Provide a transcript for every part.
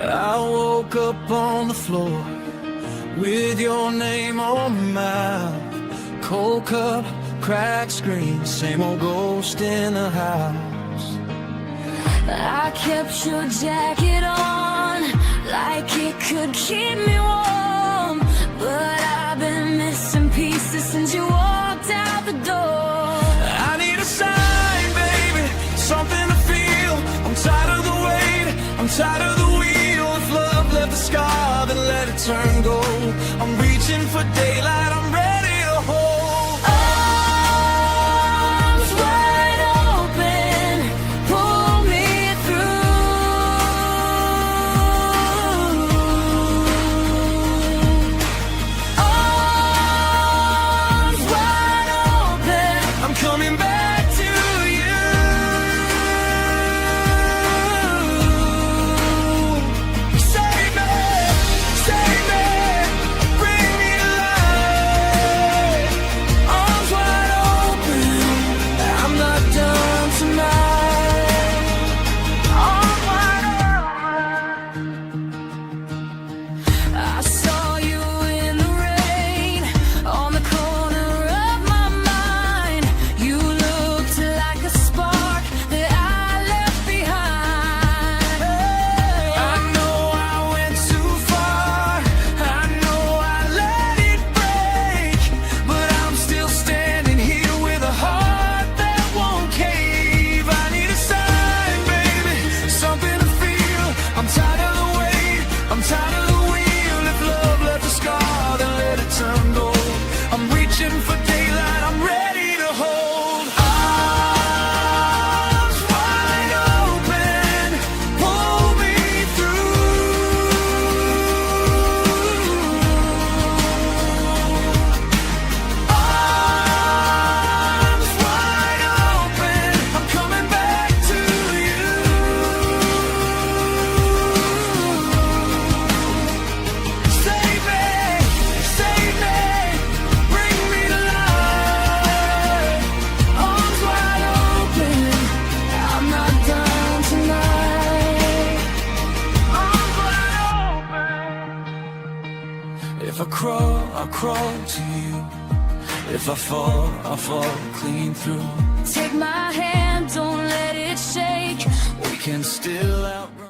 I woke up on the floor with your name on my mouth. Cold cup, cracked screen, same old ghost in the house. I kept your jacket on like it could keep me warm, but I've been missing pieces since you walked out the door. I need a sign, baby, something to feel. I'm tired of the weight, I'm tired of the wheel. If love left a scar, then let it turn gold. I'm reaching for daylight, I'm ready to hold. Arms wide open, pull me through. Arms wide open, I'm coming back to you. Save me, bring me to life. Arms wide open, I'm not done tonight. Arms wide open. I saw you in the rain, on the corner of my mind. You looked like a spark that I left behind. I know I went too far, I know I let it break, but I'm still standing here with a heart that won't cave. I need a sign, baby, something to feel. I'm tired of the weight, I'm tired of the wheel. If love left a scar, then let it turn gold. I'm reaching for daylight, I'm ready to hold. Arms wide open, pull me through. Arms wide open, I'm coming back to you. Save me, bring me to life. Arms wide open, I'm not done tonight. Arms wide open. If I crawl, I'll crawl to you. If I fall, I'll fall clean through. Take my hand, don't let it shake. We can still outrun.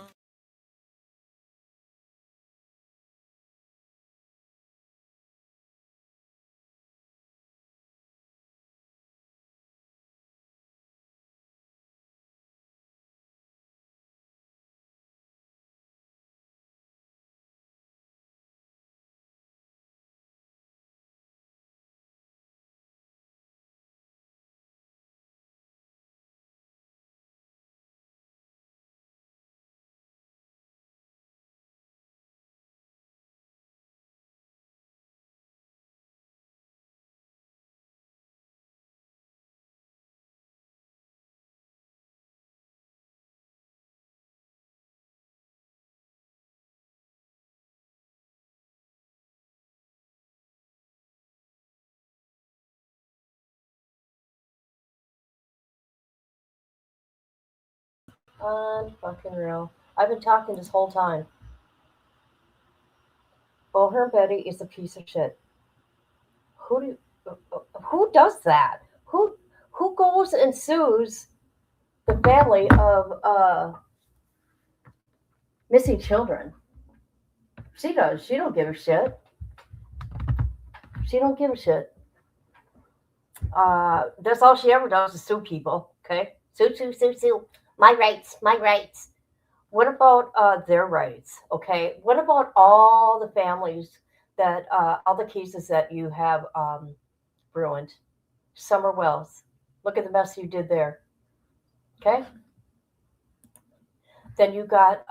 Fucking real. I've been talking this whole time. Bullhorn Betty is a piece of shit. Who do, who does that? Who goes and sues the family of missing children? She does. She don't give a shit. She don't give a shit. That's all she ever does is sue people. Okay, sue. My rights, my rights. What about their rights? Okay, what about all the families that all the cases that you have ruined? Summer Wells. Look at the mess you did there. Okay. Then you got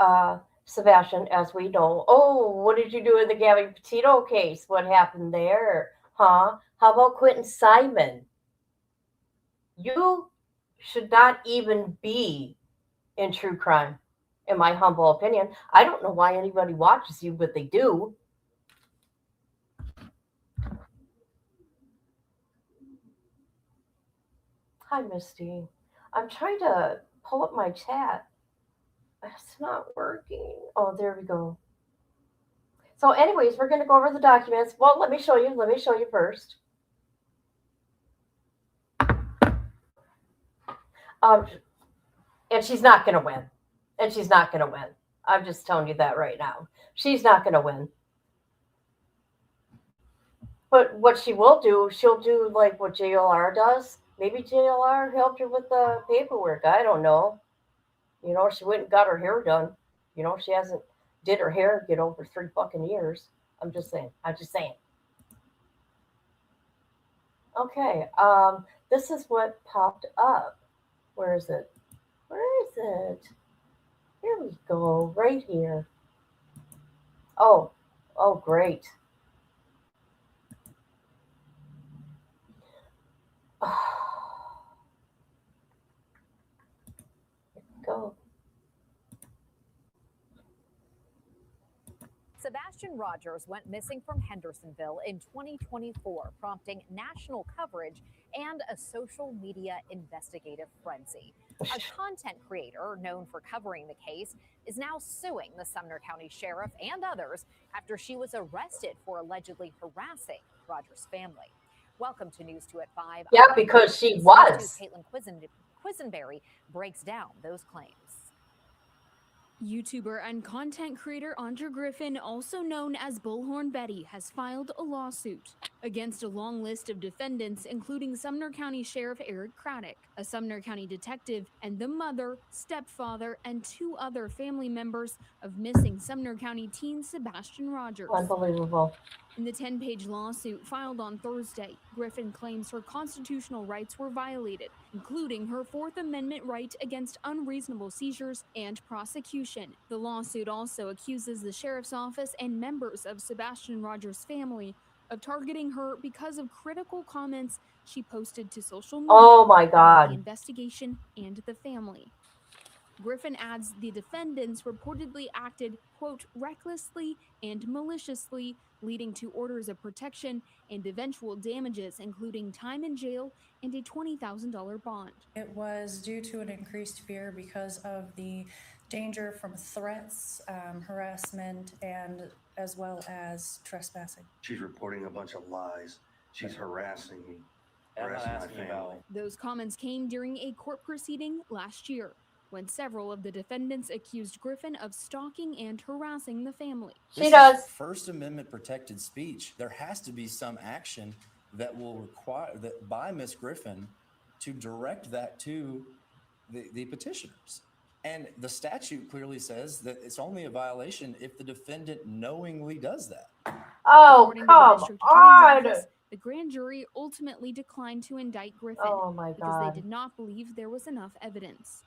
Sebastian, as we know. Oh, what did you do in the Gabby Petito case? What happened there? Huh? How about Quentin Simon? You should not even be in true crime, in my humble opinion. I don't know why anybody watches you, but they do. Hi, Misty. I'm trying to pull up my chat. It's not working. Oh, there we go. So, anyways, we're going to go over the documents. Well, let me show you. Let me show you first. Um, and she's not going to win. And she's not going to win. I'm just telling you that right now. She's not going to win. But what she will do, she'll do like what JLR does. Maybe JLR helped her with the paperwork. I don't know. You know, she went and got her hair done. You know, she hasn't did her hair, for 3 fucking years. I'm just saying. I'm just saying. Okay. This is what popped up. Where is it? Where is it? Here we go. Right here. Oh. Oh, great. Go. Sebastian Rogers went missing from Hendersonville in 2024, prompting national coverage and a social media investigative frenzy. A content creator known for covering the case is now suing the Sumner County Sheriff and others after she was arrested for allegedly harassing Rogers' family. Welcome to News 2 at 5. Yeah, because she was. Caitlin Quisenberry breaks down those claims. YouTuber and content creator Andra Griffin, also known as Bullhorn Betty, has filed a lawsuit against a long list of defendants, including Sumner County Sheriff Eric Craddock, a Sumner County detective, and the mother, stepfather, and 2 other family members of missing Sumner County teen Sebastian Rogers. Unbelievable. In the 10-page lawsuit filed on Thursday, Griffin claims her constitutional rights were violated, including her Fourth Amendment right against unreasonable seizures and prosecution. The lawsuit also accuses the sheriff's office and members of Sebastian Rogers' family of targeting her because of critical comments she posted to social media. Oh my God. The investigation and the family. Griffin adds the defendants reportedly acted, quote, recklessly and maliciously, leading to orders of protection and eventual damages, including time in jail and a $20,000 bond. It was due to an increased fear because of the danger from threats, harassment, and as well as trespassing. She's reporting a bunch of lies. She's harassing me, harassing my family. Those comments came during a court proceeding last year, when several of the defendants accused Griffin of stalking and harassing the family. She does. First Amendment protected speech. There has to be some action that will require that by Ms. Griffin to direct that to the petitioners. And the statute clearly says that it's only a violation if the defendant knowingly does that. Oh, According to the come district on. attorney's office, the grand jury ultimately declined to indict Griffin Oh my because God. they did not believe there was enough evidence.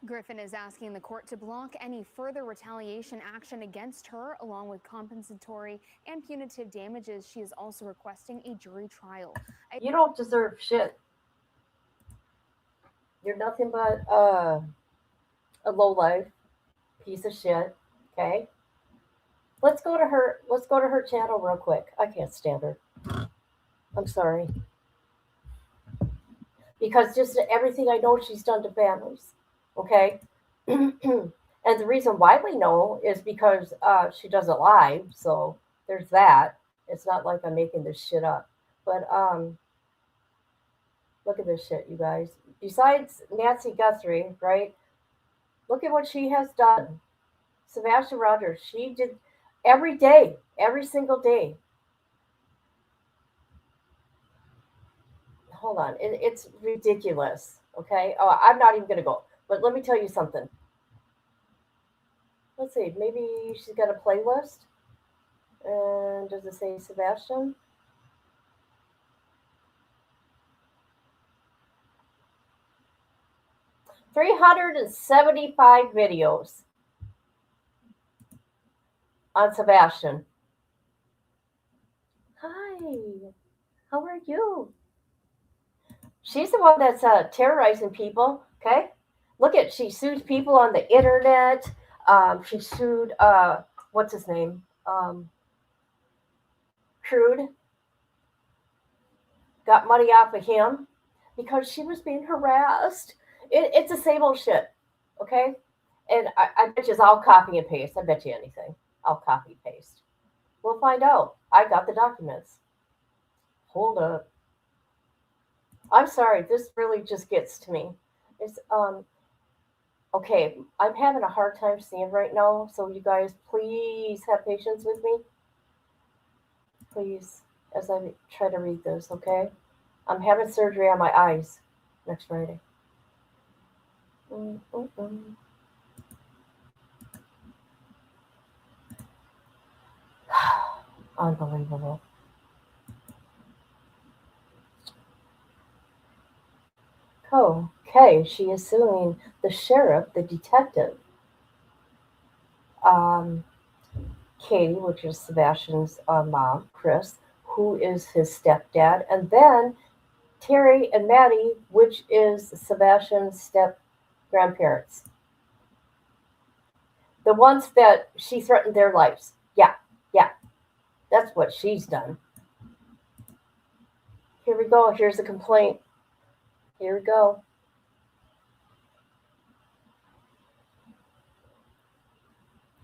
Griffin is asking the court to block any further retaliation action against her, along with compensatory and punitive damages. She is also requesting a jury trial. You don't deserve shit. You're nothing but a lowlife piece of shit. Okay. Let's go to her channel real quick. I can't stand her. I'm sorry. Because just everything I know she's done to families. Okay. And the reason why we know is because she does it live. So there's that. It's not like I'm making this shit up. But look at this shit, you guys. Besides Nancy Guthrie, right? Look at what she has done. Sebastian Rogers, she did every day, every single day. Hold on. It's ridiculous. Okay. Oh, I'm not even going to go. But let me tell you something. Let's see. Maybe she's got a playlist. And does it say Sebastian? $375 videos on Sebastian. Hi. How are you? She's the one that's terrorizing people. Okay. Look at, she sued people on the internet. She sued, what's his name? Crude. Got money off of him because she was being harassed. It's the same old shit. Okay. And I bet you I'll copy and paste. I bet you anything. I'll copy and paste. We'll find out. I got the documents. Hold up. I'm sorry. This really just gets to me. It's okay. I'm having a hard time seeing right now, so you guys please have patience with me. Please, as I try to read this, okay? I'm having surgery on my eyes next Friday. Mm-mm-mm. Unbelievable. Oh, okay. She is suing the sheriff, the detective, um, Katie, which is Sebastian's mom, Chris, who is his stepdad, and then Terry and Maddie, which is Sebastian's step grandparents. The ones that she threatened their lives. Yeah, yeah. That's what she's done. Here we go. Here's a complaint. Here we go.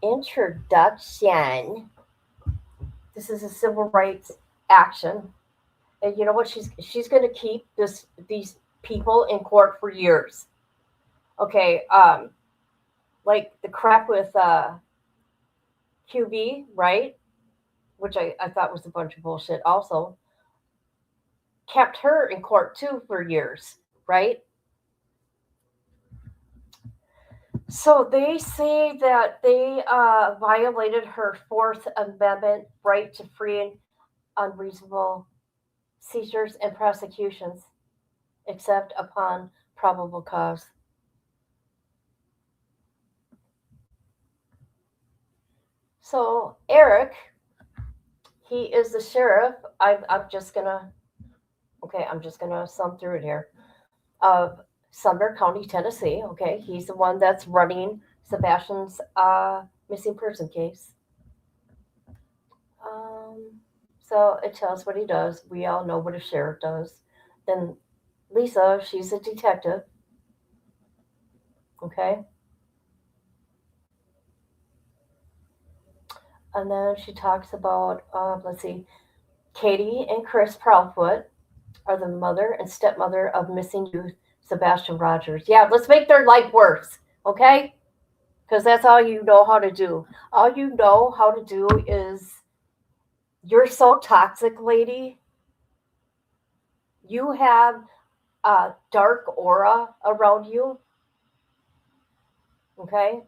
Introduction. This is a civil rights action. And you know what? She's going to keep these people in court for years. Okay, like the crap with QB, right? Which I thought was a bunch of bullshit. Also, kept her in court too for years, right? So they say that they violated her Fourth Amendment right to free and unreasonable seizures and prosecutions, except upon probable cause. So Eric, he is the sheriff. I'm just gonna sum through it here. Of Sumner County, Tennessee. Okay, he's the one that's running Sebastian's missing person case. So it tells what he does. We all know what a sheriff does. Then Lisa, she's a detective. Okay. And then she talks about, let's see, Katie and Chris Proudfoot are the mother and stepmother of missing youth Sebastian Rogers. Yeah, let's make their life worse, okay? Because that's all you know how to do. All you know how to do is you're so toxic, lady. You have a dark aura around you, okay?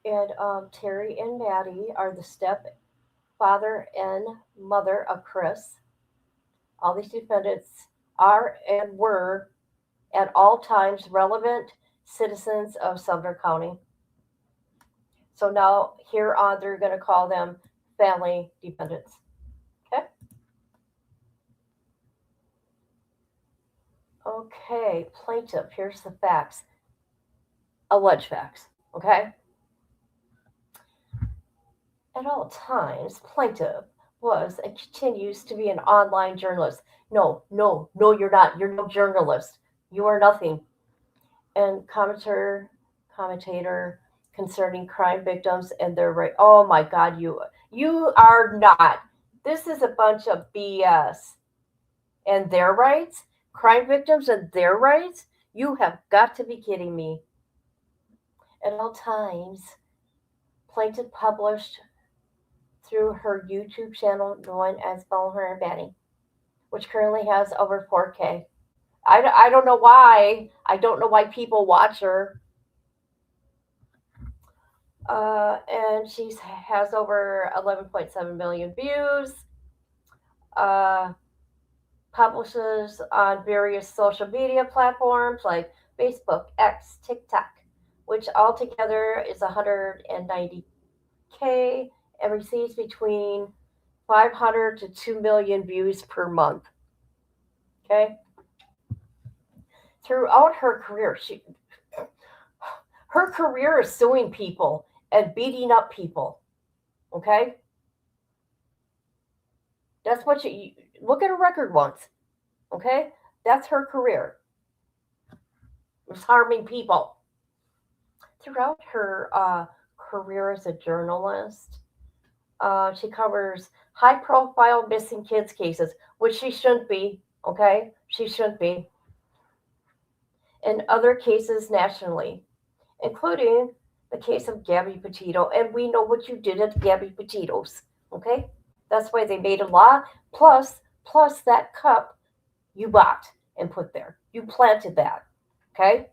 And Terry and Maddie are the stepfather and mother of Chris. All these defendants are and were at all times relevant citizens of Sumner County. So now here on, they're going to call them family dependents. Okay. Okay, plaintiff. Here's the facts. Alleged facts. Okay. At all times, plaintiff was and continues to be an online journalist. No, you're not. You're no journalist. You are nothing. And commentator concerning crime victims and their right. Oh my God, you are not. This is a bunch of BS. And their rights, crime victims and their rights. You have got to be kidding me. At all times, plaintiff published through her YouTube channel known as Bullhorn Betty, which currently has over 4K. I don't know why. I don't know why people watch her. And she has over 11.7 million views. Publishes on various social media platforms like Facebook, X, TikTok, which altogether is 190K and receives between 500 to 2 million views per month. Okay. Throughout her career, her career is suing people and beating up people. Okay. That's what you look at her record once. Okay. That's her career. It's harming people. throughout her career as a journalist, she covers high profile missing kids cases, which she shouldn't be, okay? She shouldn't be. And other cases nationally, including the case of Gabby Petito. And we know what you did at Gabby Petito's, okay? That's why they made a law. Plus that cup you bought and put there. You planted that, okay?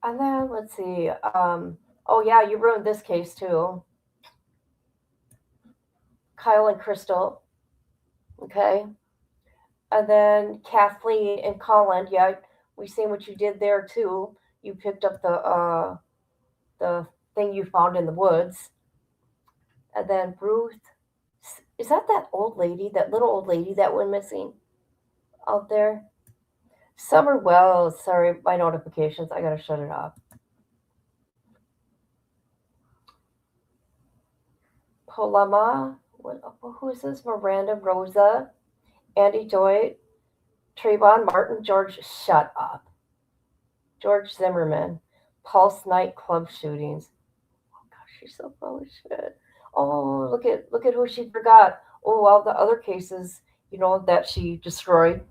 And then let's see. Oh yeah, you ruined this case too. Kyle and Crystal, okay? And then Kathleen and Colin. Yeah, we seen what you did there too. You picked up the thing you found in the woods. And then Ruth. Is that old lady, that little old lady that went missing out there? Summer Wells. Sorry, my notifications. I gotta shut it off. Polama. Who is this? Miranda Rosa. Andy Doit. Trayvon Martin. George. Shut up. George Zimmerman. Pulse nightclub shootings. Oh gosh, she's so full of shit. Oh, look at who she forgot. Oh, all the other cases, that she destroyed.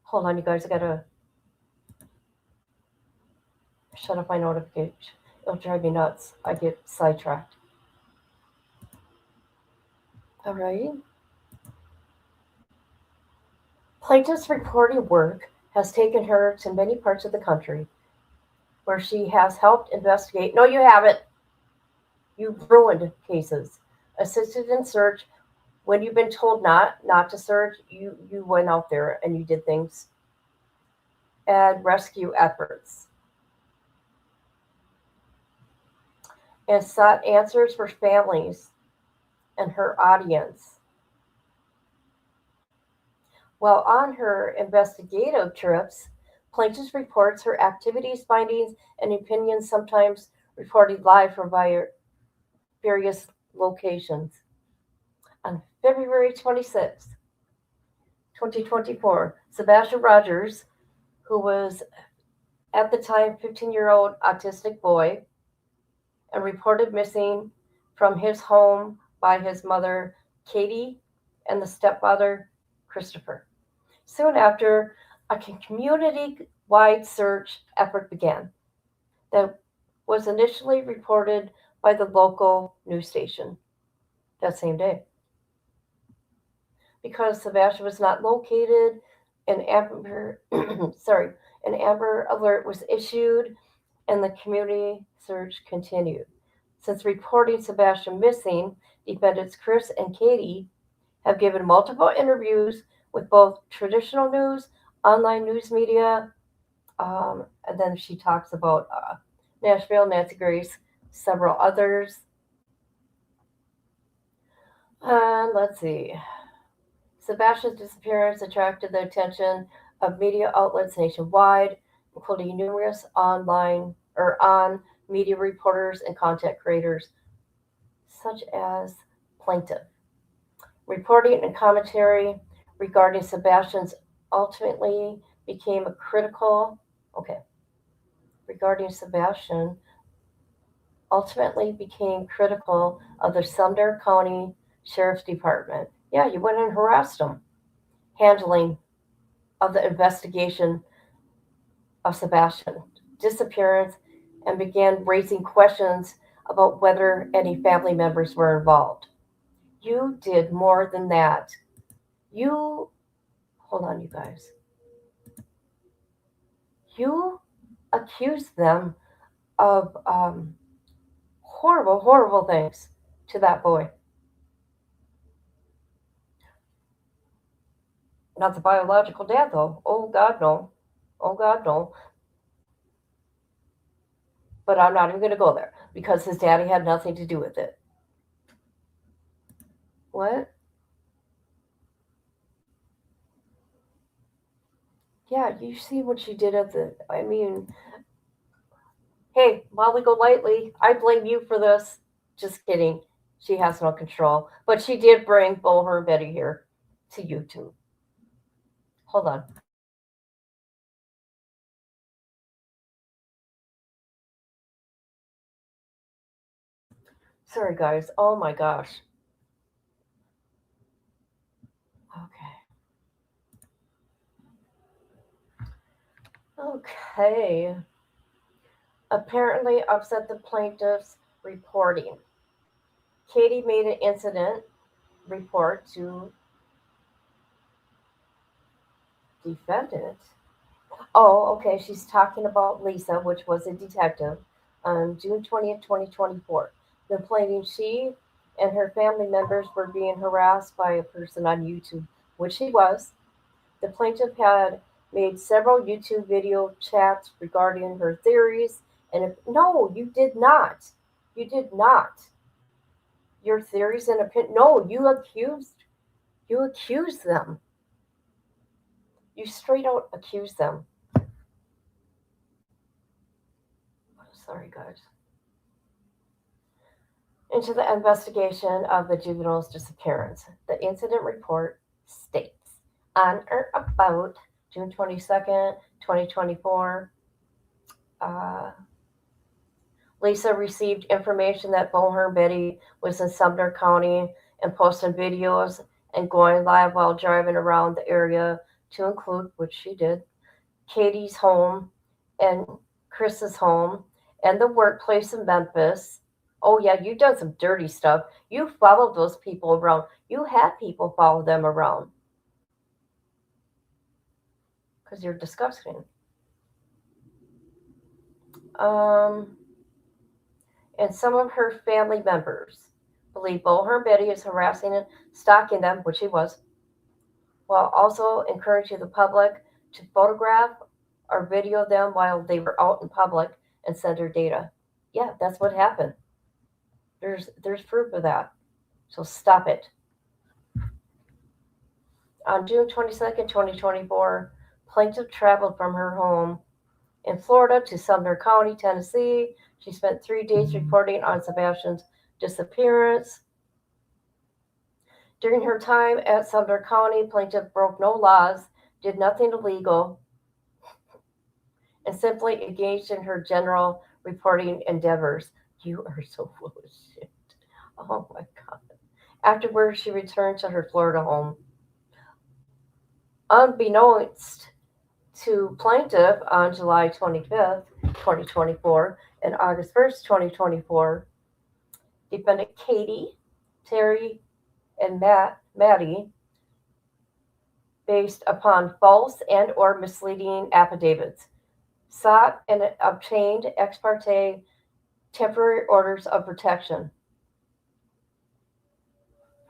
Hold on, you guys. I gotta shut off my notification. It'll drive me nuts. I get sidetracked. All right. Plaintiff's reporting work has taken her to many parts of the country where she has helped investigate. No, you haven't. You've ruined cases. Assisted in search. When you've been told not to search, you went out there and you did things. And rescue efforts. And sought answers for families and her audience. While on her investigative trips, plaintiff reports her activities, findings, and opinions, sometimes reported live from various locations. On February 26, 2024, Sebastian Rogers, who was at the time 15-year-old autistic boy, and reported missing from his home by his mother, Katie, and the stepfather, Christopher. Soon after, a community-wide search effort began that was initially reported by the local news station that same day. Because Sebastian was not located, an amber alert was issued and the community search continued. Since reporting Sebastian missing, defendants Chris and Katie have given multiple interviews with both traditional news, online news media, and then she talks about Nashville, Nancy Grace, several others. And let's see. Sebastian's disappearance attracted the attention of media outlets nationwide, including numerous on media reporters and content creators, such as Plaintiff. Reporting and commentary regarding Sebastian's ultimately became critical of the Sumner County Sheriff's Department. Yeah, you went and harassed them. Handling of the investigation of Sebastian's disappearance and began raising questions about whether any family members were involved. You did more than that. Hold on, you guys. You accused them of horrible, horrible things to that boy. Not the biological dad, though. Oh, God, no. Oh, God, no. But I'm not even going to go there because his daddy had nothing to do with it. What? Yeah, you see what she did hey, Molly Golightly, I blame you for this. Just kidding. She has no control. But she did bring Bullhorn Betty here to YouTube. Hold on. Sorry, guys. Oh my gosh. Okay. Apparently upset the plaintiff's reporting. Katie made an incident report to defendant. Oh, okay. She's talking about Lisa, which was a detective, on June 20th, 2024, complaining she and her family members were being harassed by a person on YouTube, which she was. The plaintiff had made several YouTube video chats regarding her theories, and no, you did not. You did not. Your theories and opinion. No, you accused them. You straight out accused them. Sorry, guys. Into the investigation of the juvenile's disappearance. The incident report states on or about June 22nd, 2024, Lisa received information that Bullhorn Betty was in Sumner County and posting videos and going live while driving around the area, to include, which she did, Katie's home and Chris's home and the workplace in Memphis. Oh, yeah, you done some dirty stuff. You followed those people around. You had people follow them around. Because you're disgusting. And some of her family members believe Bullhorn Betty is harassing and stalking them, which she was, while also encouraging the public to photograph or video them while they were out in public and send her data. Yeah, that's what happened. There's proof of that. So stop it. On June 22nd, 2024, plaintiff traveled from her home in Florida to Sumner County, Tennessee. She spent 3 days reporting on Sebastian's disappearance. During her time at Sumner County, plaintiff broke no laws, did nothing illegal, and simply engaged in her general reporting endeavors. You are so full of shit. Oh my God. Afterwards, she returned to her Florida home. Unbeknownst to plaintiff, on July 25th, 2024, and August 1st, 2024, defendant Katie, Terry, and Maddie, based upon false and or misleading affidavits, sought and obtained ex parte temporary orders of protection.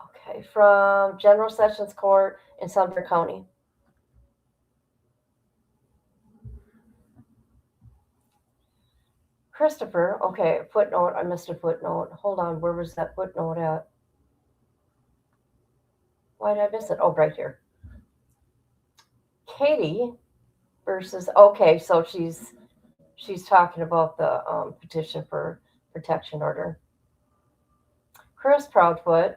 Okay, from General Sessions Court in Sumner County. Christopher, okay, footnote, I missed a footnote. Hold on, where was that footnote at? Why did I miss it? Oh, right here. Katie versus, okay, so she's talking about the petition for protection order. Chris Proudfoot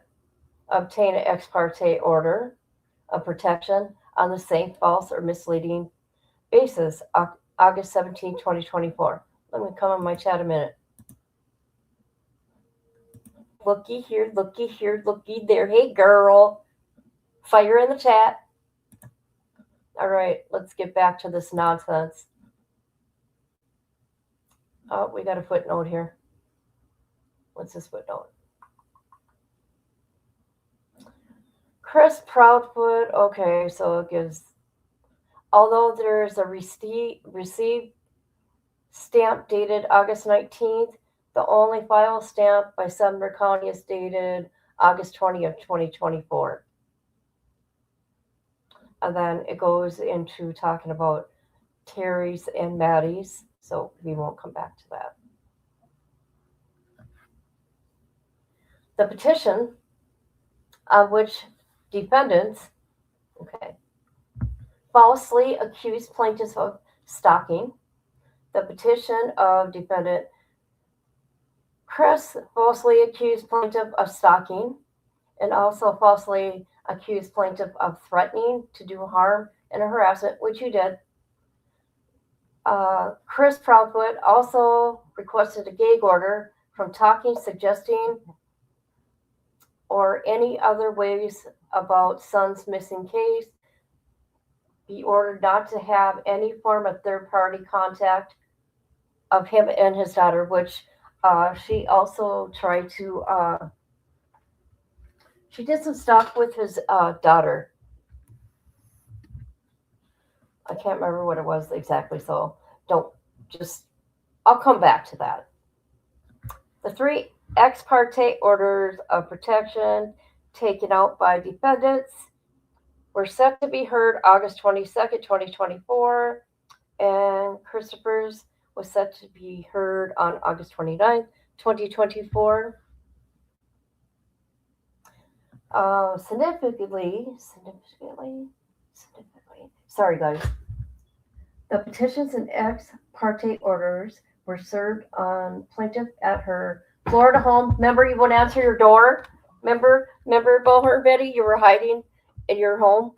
obtained an ex parte order of protection on the same false or misleading basis, August 17, 2024. Let me come on my chat a minute. Looky here, looky there. Hey, girl. Fire in the chat. All right, let's get back to this nonsense. Oh, we got a footnote here. What's this footnote? Chris Proudfoot. Okay, so it gives, although there's a received stamp dated August 19th, the only file stamp by Sumner County is dated August 20th, 2024. And then it goes into talking about Terry's and Maddie's, so we won't come back to that. The petition on which defendants, falsely accused plaintiffs of stalking. The petition of defendant Chris falsely accused plaintiff of stalking and also falsely accused plaintiff of threatening to do harm and harassment, which you did. Chris Proudfoot also requested a gag order from talking, suggesting, or any other ways about son's missing case. Be ordered not to have any form of third-party contact of him and his daughter, which she also tried to, she did some stuff with his daughter. I can't remember what it was exactly, so I'll come back to that. The 3 ex parte orders of protection taken out by defendants were set to be heard August 22nd, 2024, and Christopher's was set to be heard on August 29th, 2024. Significantly, sorry guys, the petitions and ex parte orders were served on plaintiff at her Florida home. Remember, you wouldn't answer your door? Remember, Bullhorn Betty, you were hiding in your home?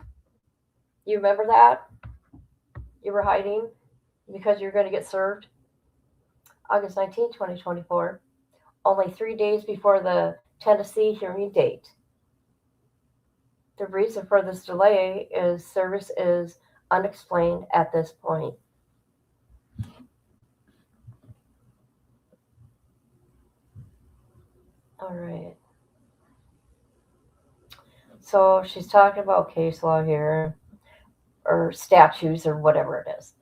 You remember that? You were hiding because you're going to get served? August 19, 2024, only 3 days before the Tennessee hearing date. The reason for this delay is service is unexplained at this point. All right. So she's talking about case law here, or statutes, or whatever it is.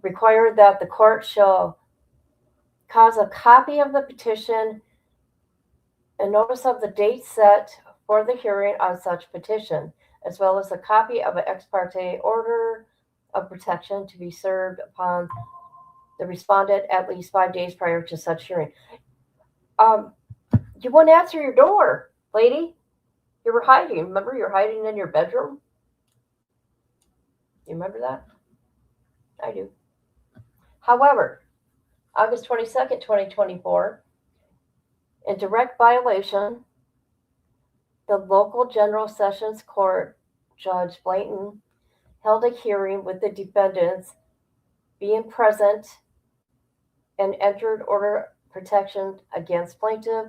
Require that the court shall cause a copy of the petition and notice of the date set for the hearing on such petition, as well as a copy of an ex parte order of protection to be served upon the respondent at least 5 days prior to such hearing. You wouldn't answer your door, lady. You were hiding. Remember, you're hiding in your bedroom? You remember that? I do. However, August 22nd, 2024, in direct violation, the local General Sessions Court Judge Blayton held a hearing with the defendants being present and entered order protection against plaintiff,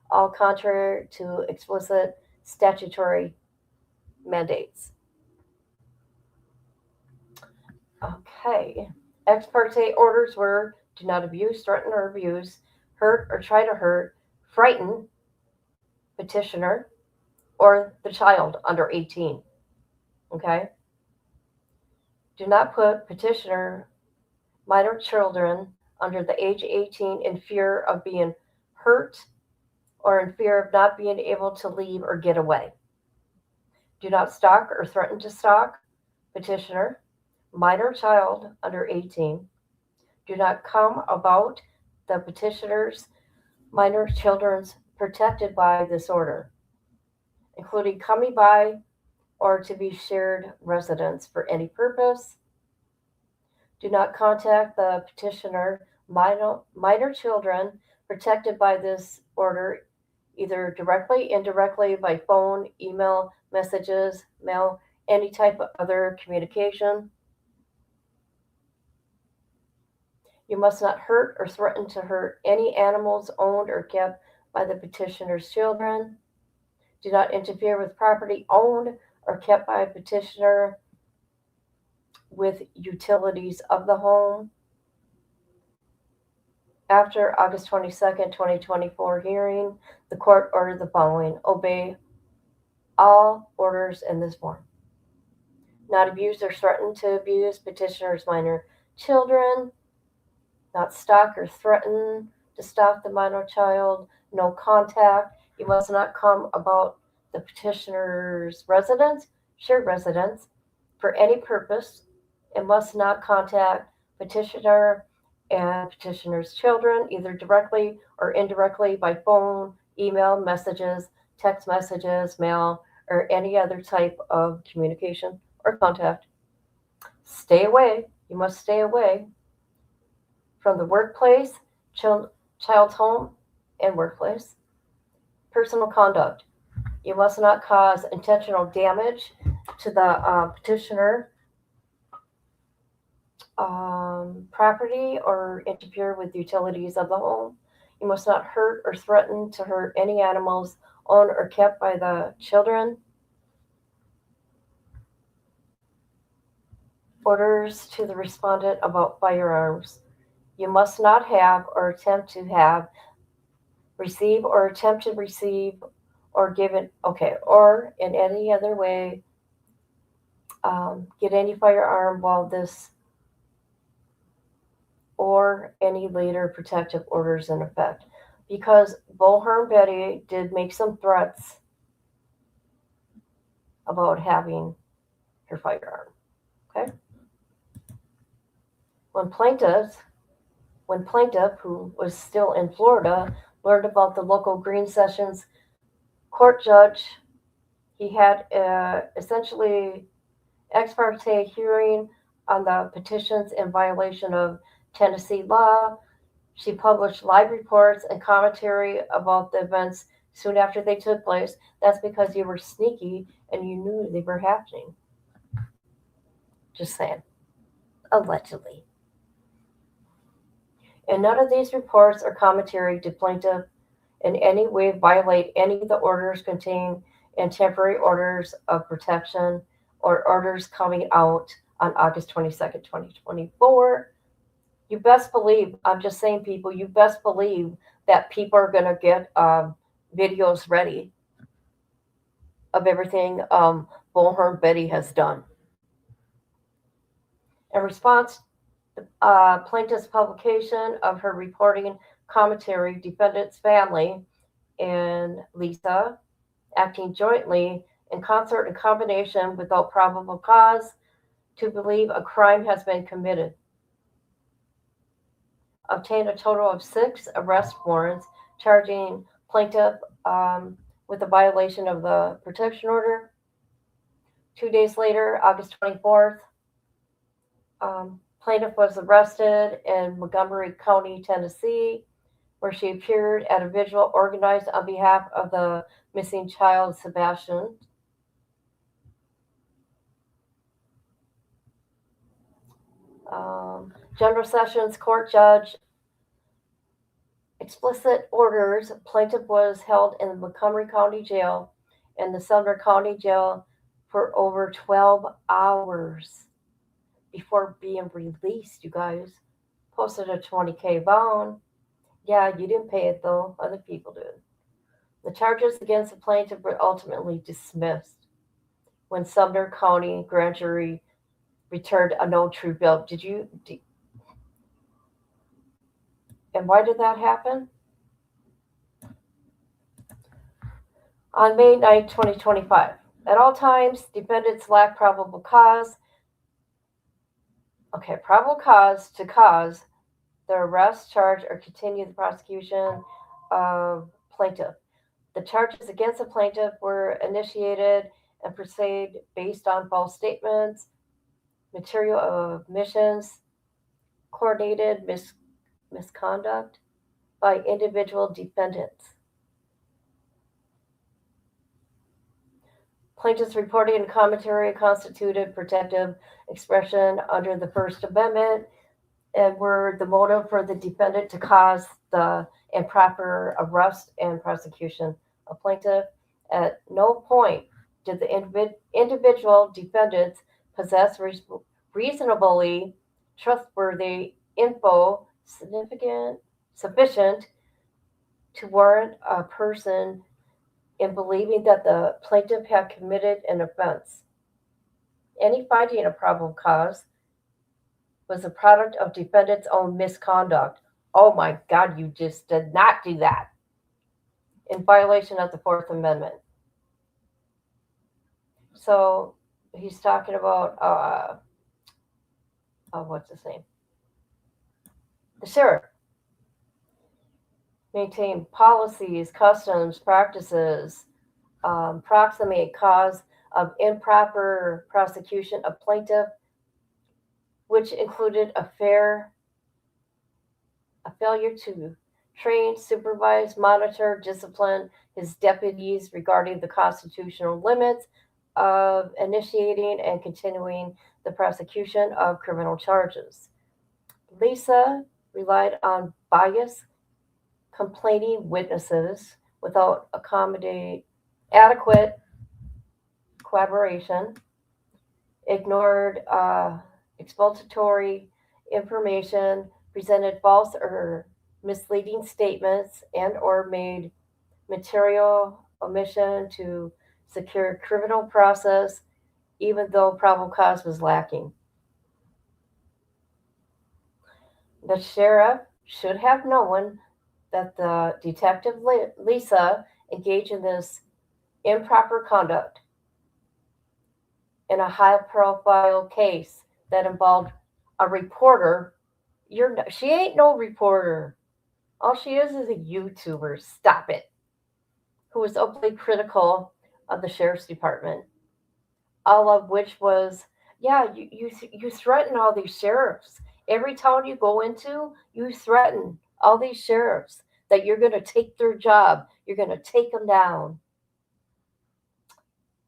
all contrary to explicit statutory mandates. Okay. Ex parte orders were: do not abuse, threaten, or abuse, hurt, or try to hurt, frighten petitioner or the child under 18. Okay? Do not put petitioner, minor children under the age of 18 in fear of being hurt or in fear of not being able to leave or get away. Do not stalk or threaten to stalk petitioner, minor child under 18. Do not come about the petitioner's minor children's protected by this order, including coming by or to be shared residence for any purpose. Do not contact the petitioner, minor children protected by this order, either directly, indirectly, by phone, email, messages, mail, any type of other communication. You must not hurt or threaten to hurt any animals owned or kept by the petitioner's children. Do not interfere with property owned or kept by a petitioner with utilities of the home. After August 22nd, 2024 hearing, the court ordered the following: obey all orders in this form. Not abuse or threaten to abuse petitioner's minor children. Not stalk or threaten to stalk the minor child. No contact. You must not come about the petitioner's residence, shared residence, for any purpose, and must not contact petitioner and petitioner's children, either directly or indirectly by phone, email, messages, text messages, mail, or any other type of communication or contact. Stay away. You must stay away from the workplace, child's home, and workplace. Personal conduct. You must not cause intentional damage to the petitioner property or interfere with utilities of the home. You must not hurt or threaten to hurt any animals owned or kept by the children. Orders to the respondent about firearms. You must not have or attempt to have, receive or attempt to receive or give it, or in any other way get any firearm while this or any later protective orders in effect. Because Bullhorn Betty did make some threats about having her firearm. Okay? When plaintiff, who was still in Florida, learned about the local Green Sessions court judge, he had essentially ex parte hearing on the petitions in violation of Tennessee law. She published live reports and commentary about the events soon after they took place. That's because you were sneaky and you knew they were happening. Just saying. Allegedly. In none of these reports or commentary did plaintiff in any way violate any of the orders contained in temporary orders of protection or orders coming out on August 22nd, 2024. You best believe, I'm just saying, people, you best believe that people are going to get videos ready of everything Bullhorn Betty has done. In response, plaintiff's publication of her reporting commentary, defendant's family and Lisa, acting jointly in concert and combination without probable cause to believe a crime has been committed, obtained a total of 6 arrest warrants charging plaintiff with a violation of the protection order. 2 days later, August 24th, plaintiff was arrested in Montgomery County, Tennessee, where she appeared at a vigil organized on behalf of the missing child, Sebastian. General Sessions Court Judge explicit orders. Plaintiff was held in the Montgomery County Jail and the Sumner County Jail for over 12 hours before being released, you guys. Posted a $20,000 bond. Yeah, you didn't pay it though. Other people did. The charges against the plaintiff were ultimately dismissed when Sumner County grand jury returned a no true bill. And why did that happen? On May 9, 2025. At all times, defendants lack probable cause. Probable cause to cause the arrest, charge, or continue the prosecution of plaintiff. The charges against the plaintiff were initiated and proceed based on false statements, material omissions, coordinated misconduct by individual defendants. Plaintiff's reporting and commentary constituted protective expression under the First Amendment and were the motive for the defendant to cause the improper arrest and prosecution of plaintiff. At no point did the individual defendants possess reasonably trustworthy info sufficient to warrant a person in believing that the plaintiff had committed an offense. Any finding of probable cause was a product of defendant's own misconduct. Oh my God, you just did not do that. In violation of the Fourth Amendment. So he's talking about, what's his name? The sheriff. Maintain policies, customs, practices, proximate cause of improper prosecution of plaintiff, which included a failure to train, supervise, monitor, discipline his deputies regarding the constitutional limits of initiating and continuing the prosecution of criminal charges. Lisa relied on bias, complaining witnesses without adequate collaboration, ignored expository information, presented false or misleading statements, and or made material omission to secure criminal process even though probable cause was lacking. The sheriff should have known that the detective Lisa engaged in this improper conduct in a high-profile case that involved a reporter. She ain't no reporter. All she is a YouTuber. Stop it. Who was openly critical of the sheriff's department. All of which was, yeah, you threaten all these sheriffs. Every town you go into, you threaten all these sheriffs that you're going to take their job. You're going to take them down.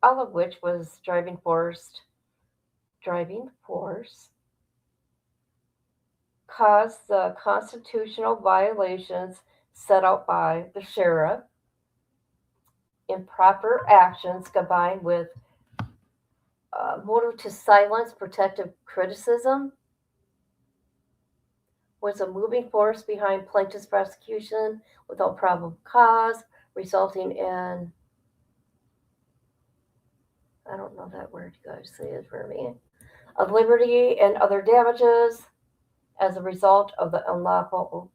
All of which was driving force caused the constitutional violations set out by the sheriff. Improper actions combined with motive to silence protective criticism was a moving force behind plaintiff's prosecution without probable cause, resulting in, I don't know that word, you guys say it for me, of liberty and other damages as a result of the unlawful,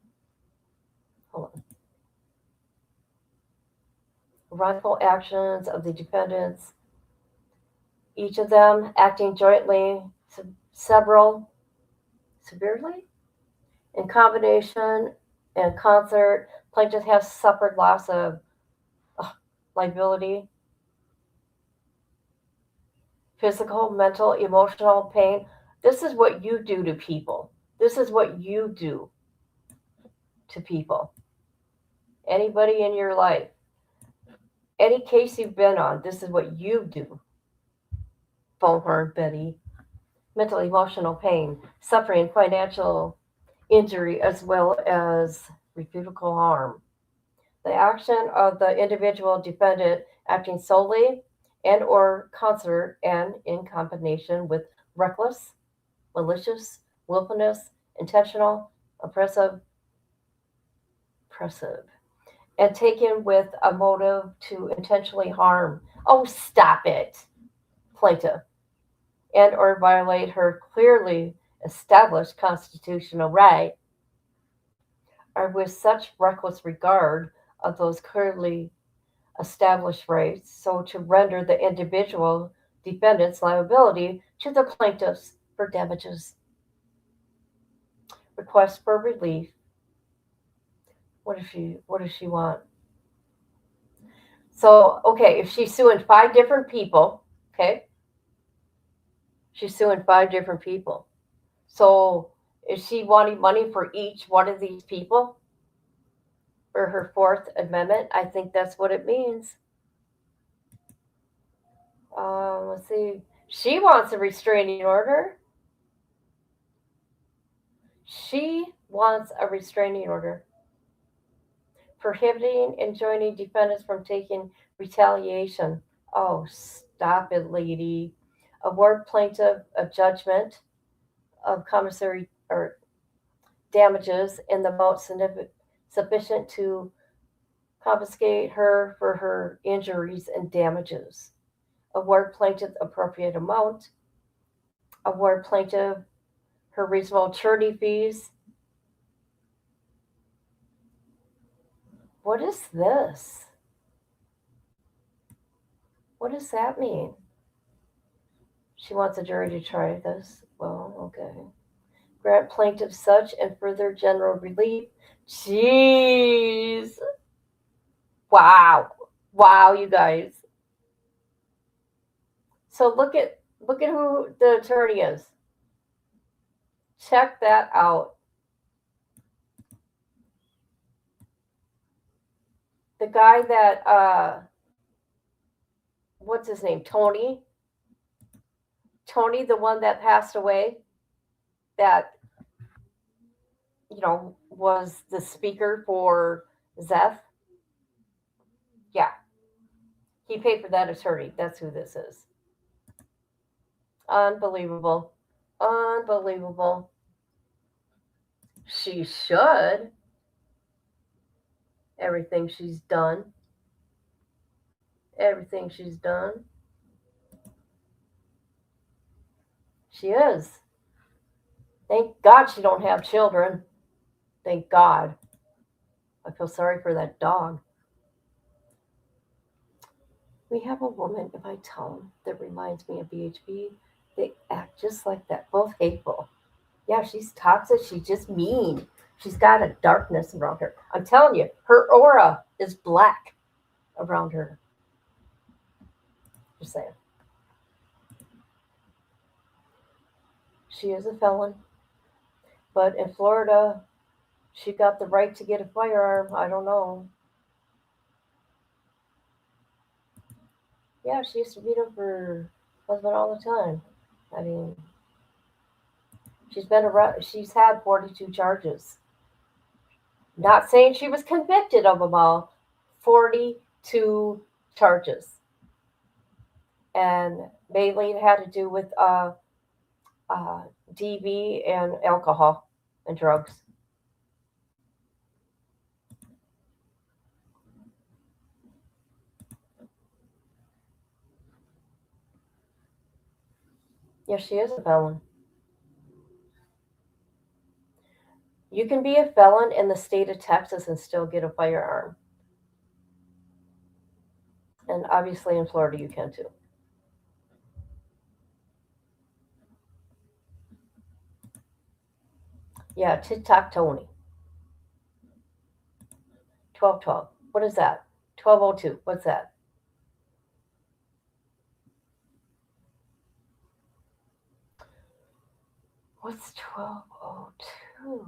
wrongful actions of the defendants, each of them acting jointly, severally, in combination and concert. Plaintiff has suffered loss of liability, physical, mental, emotional pain. This is what you do to people. This is what you do to people. Anybody in your life, any case you've been on, this is what you do. Bullhorn Betty. Mental, emotional pain, suffering, financial injury, as well as reputable harm. The action of the individual defendant acting solely and or concert and in combination with reckless, malicious, willfulness, intentional, oppressive, and taken with a motive to intentionally harm. Oh, stop it, plaintiff, and or violate her clearly established constitutional right, are with such reckless regard of those clearly established rights, so to render the individual defendant's liability to the plaintiffs for damages. Request for relief. What does she want? So, okay, if she's suing 5 different people, okay? She's suing 5 different people. So, is she wanting money for each one of these people? For her 4th Amendment? I think that's what it means. Let's see. She wants a restraining order. She wants a restraining order prohibiting and enjoining defendants from taking retaliation. Oh, stop it, lady. Award plaintiff a judgment of commissary or damages in the amount sufficient to compensate her for her injuries and damages. Award plaintiff appropriate amount. Award plaintiff her reasonable attorney fees. What is this? What does that mean? She wants a jury to try this. Well, okay. Grant plaintiff such and further general relief. Jeez. Wow. Wow, you guys. So look at who the attorney is. Check that out. The guy that what's his name? Tony, the one that passed away, that was the speaker for Zeth. Yeah. He paid for that attorney. That's who this is. Unbelievable. Unbelievable. She should. Everything she's done. Everything she's done. She is. Thank God she don't have children. Thank God. I feel sorry for that dog. We have a woman in my town that reminds me of BHB. They act just like that. Both hateful. Yeah, she's toxic. She's just mean. She's got a darkness around her. I'm telling you, her aura is black around her. Just saying. She is a felon. But in Florida, she got the right to get a firearm. I don't know. Yeah, she used to beat up her husband all the time. I mean, she's had 42 charges. Not saying she was convicted of them all. 42 charges. And mainly it had to do with DV and alcohol and drugs. Yeah, she is a felon. You can be a felon in the state of Texas and still get a firearm. And obviously in Florida you can too. Yeah, TikTok Tony. 1212. What is that? 1202. What's that? What's 1202?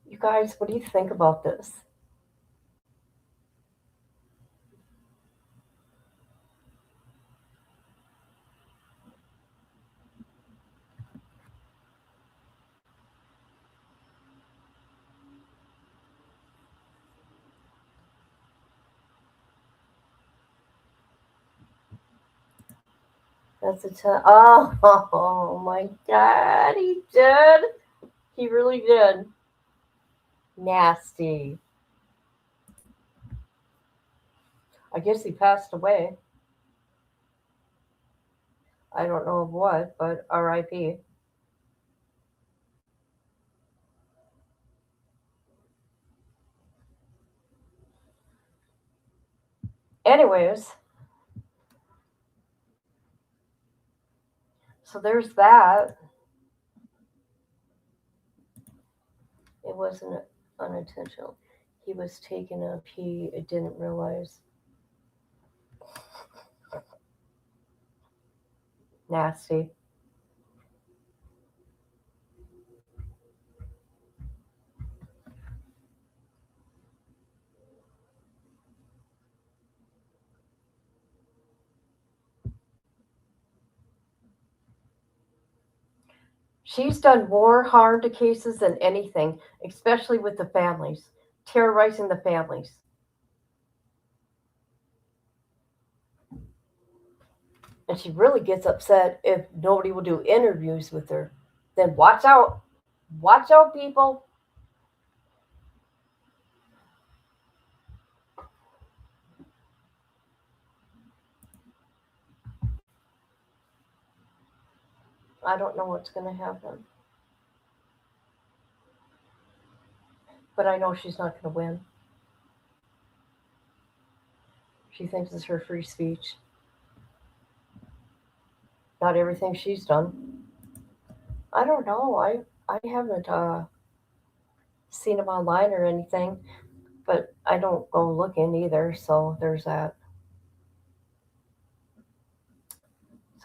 You guys, what do you think about this? That's a ton. Oh my God, he did. He really did. Nasty. I guess he passed away. I don't know of what, but R.I.P. Anyways, so there's that. It wasn't unintentional. He was taken up. He didn't realize. Nasty. She's done more harm to cases than anything, especially with the families, terrorizing the families. And she really gets upset if nobody will do interviews with her. Then watch out. Watch out, people. I don't know what's going to happen. But I know she's not going to win. She thinks it's her free speech. Not everything she's done. I don't know. I haven't seen them online or anything, but I don't go looking either. So there's that.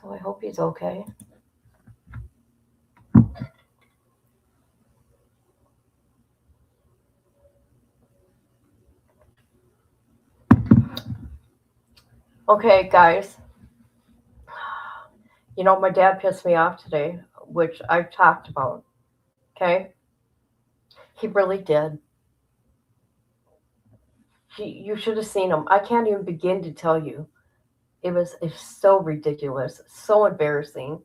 So I hope he's okay. Okay, guys. You know, my dad pissed me off today, which I've talked about. Okay? He really did. You should have seen him. I can't even begin to tell you. It's so ridiculous, so embarrassing.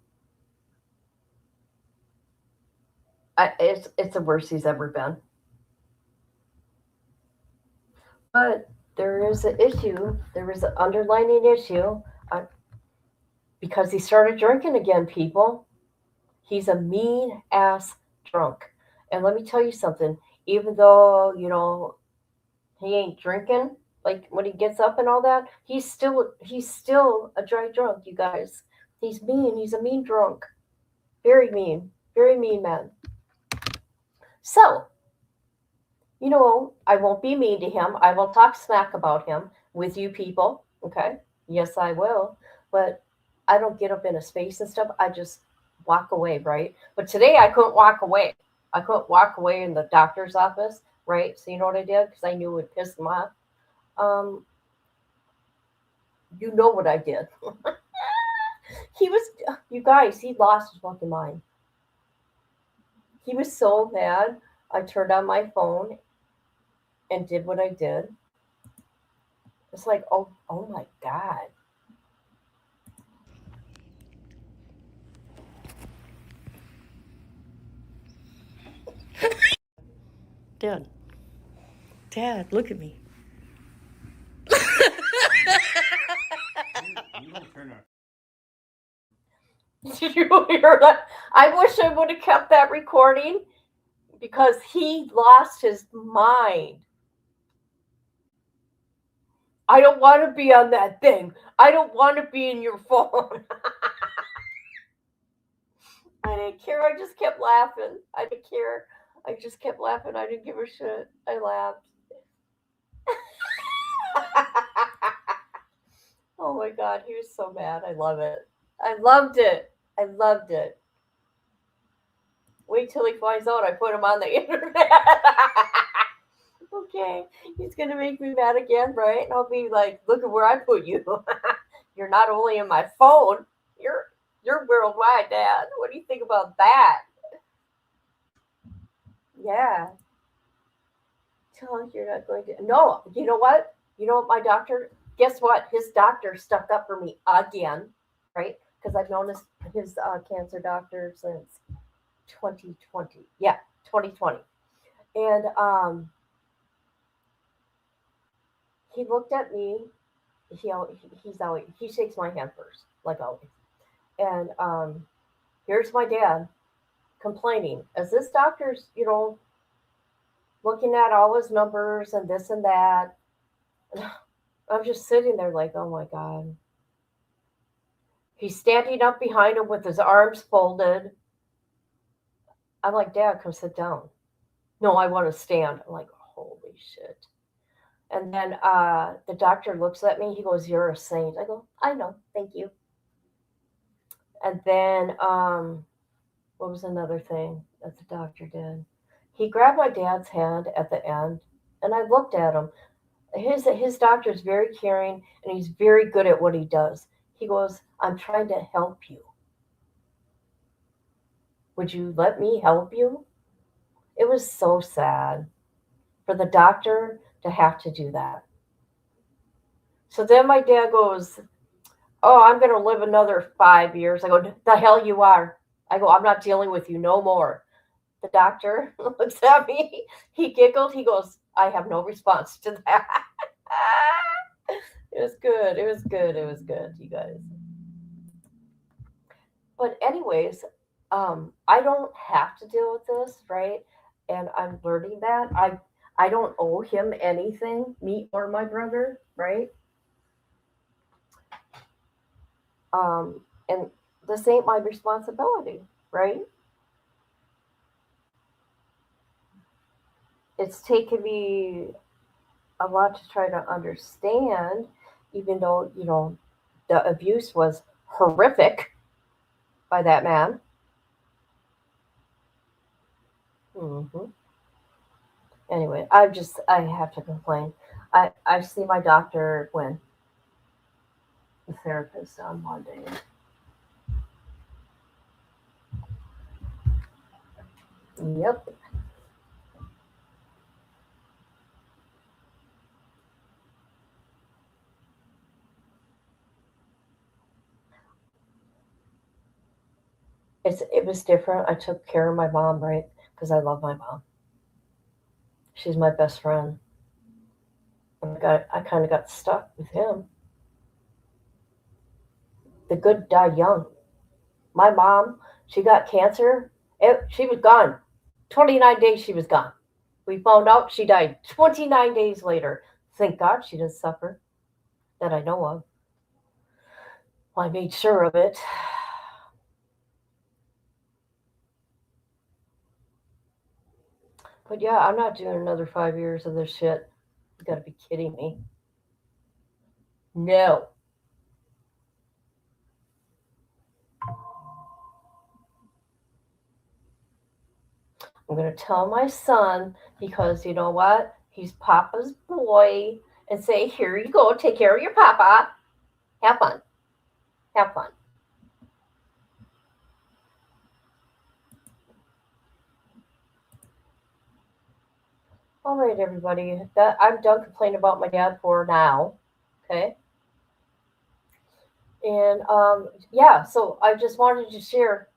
It's the worst he's ever been. But there is an issue. There is an underlining issue because he started drinking again, people. He's a mean ass drunk. And let me tell you something. Even though, he ain't drinking, like when he gets up and all that, he's still a dry drunk, you guys. He's mean. He's a mean drunk. Very mean. Very mean man. So, I won't be mean to him. I will talk smack about him with you people. Okay? Yes, I will. But I don't get up in his face and stuff. I just walk away, right? But today I couldn't walk away. I couldn't walk away in the doctor's office, right? So you know what I did? Because I knew it would piss him off. You know what I did. You guys, he lost his fucking mind. He was so mad. I turned on my phone and did what I did. It's like, oh my God. Dad, look at me. Did you hear that? I wish I would have kept that recording because he lost his mind. I don't want to be on that thing. I don't want to be in your phone. I didn't care. I just kept laughing. I didn't care. I just kept laughing. I didn't give a shit. I laughed. Oh my God, he was so mad. I love it. I loved it. I loved it. Wait till he finds out I put him on the internet. Okay, he's gonna make me mad again, right? And I'll be like, look at where I put you. You're not only in my phone, you're worldwide, Dad. What do you think about that? Yeah. Tell him you're not going to. No, you know what? You know what, my doctor, guess what? His doctor stuck up for me again, right? Because I've known his cancer doctor since 2020. Yeah, 2020. And he looked at me. He shakes my hand first, like always. And here's my dad complaining as this doctor's, looking at all his numbers and this and that. I'm just sitting there like, oh my God. He's standing up behind him with his arms folded. I'm like, Dad, come sit down. No, I want to stand. I'm like, holy shit. And then the doctor looks at me. He goes, you're a saint. I go, I know. Thank you. And then what was another thing that the doctor did? He grabbed my dad's hand at the end, and I looked at him. His doctor is very caring, and he's very good at what he does. He goes, I'm trying to help you. Would you let me help you? It was so sad for the doctor to have to do that. So then my dad goes, oh, I'm going to live another 5 years. I go, the hell you are. I go, I'm not dealing with you no more. The doctor looks at me. He giggled. He goes, I have no response to that. It was good. It was good. It was good, you guys. But anyways, I don't have to deal with this, right? And I'm learning that. I don't owe him anything, me or my brother, right? And this ain't my responsibility, right? It's taken me a lot to try to understand, even though, the abuse was horrific by that man. hmm Anyway, I have to complain. I see my doctor when the therapist on Monday. Yep. It was different. I took care of my mom, right? Because I love my mom. She's my best friend. And I kind of got stuck with him. The good die young. My mom, she got cancer. She was gone. 29 days she was gone. We found out she died 29 days later. Thank God she didn't suffer that I know of. Well, I made sure of it. But yeah, I'm not doing another 5 years of this shit. You gotta be kidding me. No. I'm gonna tell my son because you know what? He's Papa's boy and say, here you go, take care of your Papa. Have fun. Have fun. All right, everybody. I'm done complaining about my dad for now. Okay. And yeah, so I just wanted to share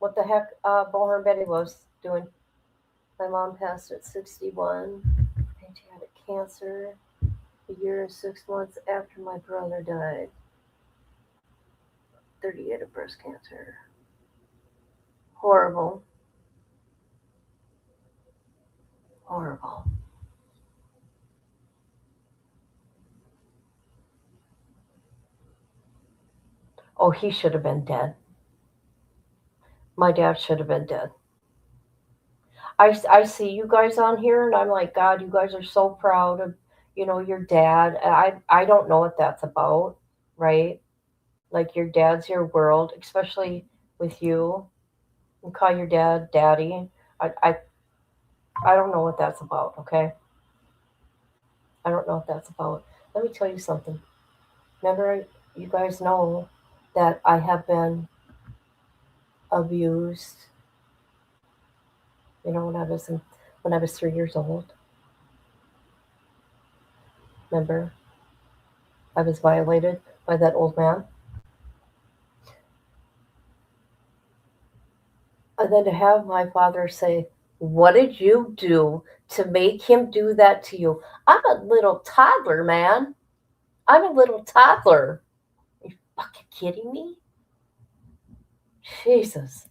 what the heck Bullhorn Betty was doing. My mom passed at 61, pancreatic cancer, a year and 6 months after my brother died. 38 of breast cancer. Horrible. Horrible. Oh, he should have been dead. My dad should have been dead. I see you guys on here and I'm like, God, you guys are so proud of, your dad. And I don't know what that's about, right? Like your dad's your world, especially with you. You call your dad daddy. I, I, I don't know what that's about, okay? I don't know what that's about. Let me tell you something. Remember, you guys know that I have been abused, when I was 3 years old. Remember, I was violated by that old man. And then to have my father say, what did you do to make him do that to you? I'm a little toddler, man. I'm a little toddler. Are you fucking kidding me? Jesus.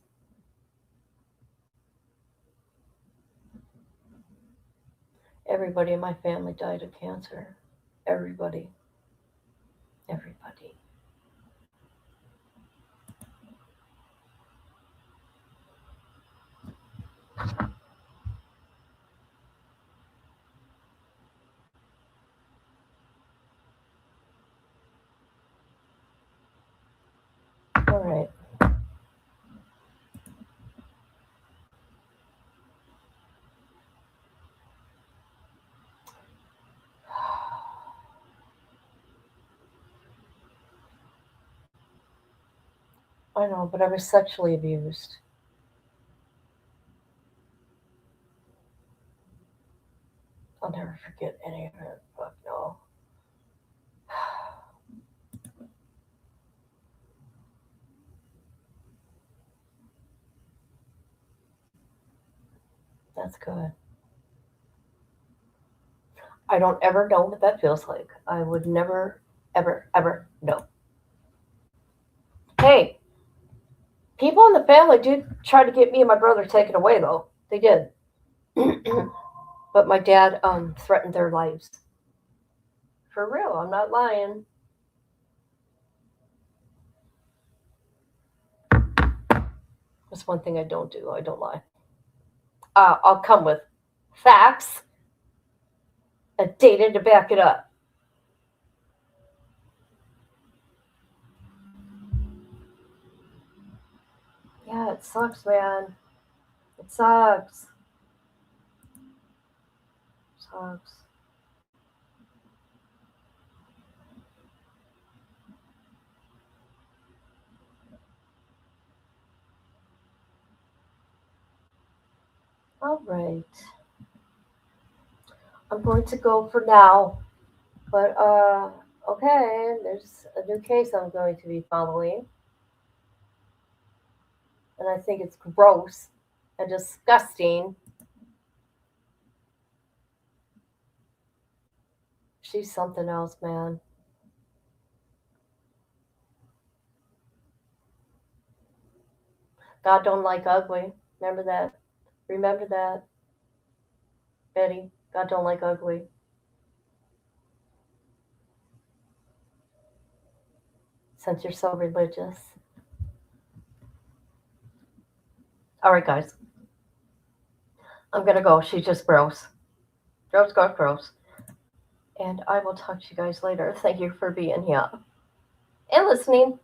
Everybody in my family died of cancer. Everybody. Everybody. All right. I know, but I was sexually abused. I'll never forget any of it. Fuck no. That's good. I don't ever know what that feels like. I would never, ever, ever know. Hey, people in the family did try to get me and my brother taken away, though. They did. But my dad threatened their lives. For real, I'm not lying. That's one thing I don't do. I don't lie. I'll come with facts and data to back it up. Yeah, it sucks, man. It sucks. Sucks. All right. I'm going to go for now. But okay, there's a new case I'm going to be following. And I think it's gross and disgusting. She's something else, man. God don't like ugly. Remember that. Remember that, Betty. God don't like ugly. Since you're so religious. All right, guys. I'm going to go. She's just gross. Gross, gross, gross. And I will talk to you guys later. Thank you for being here and listening.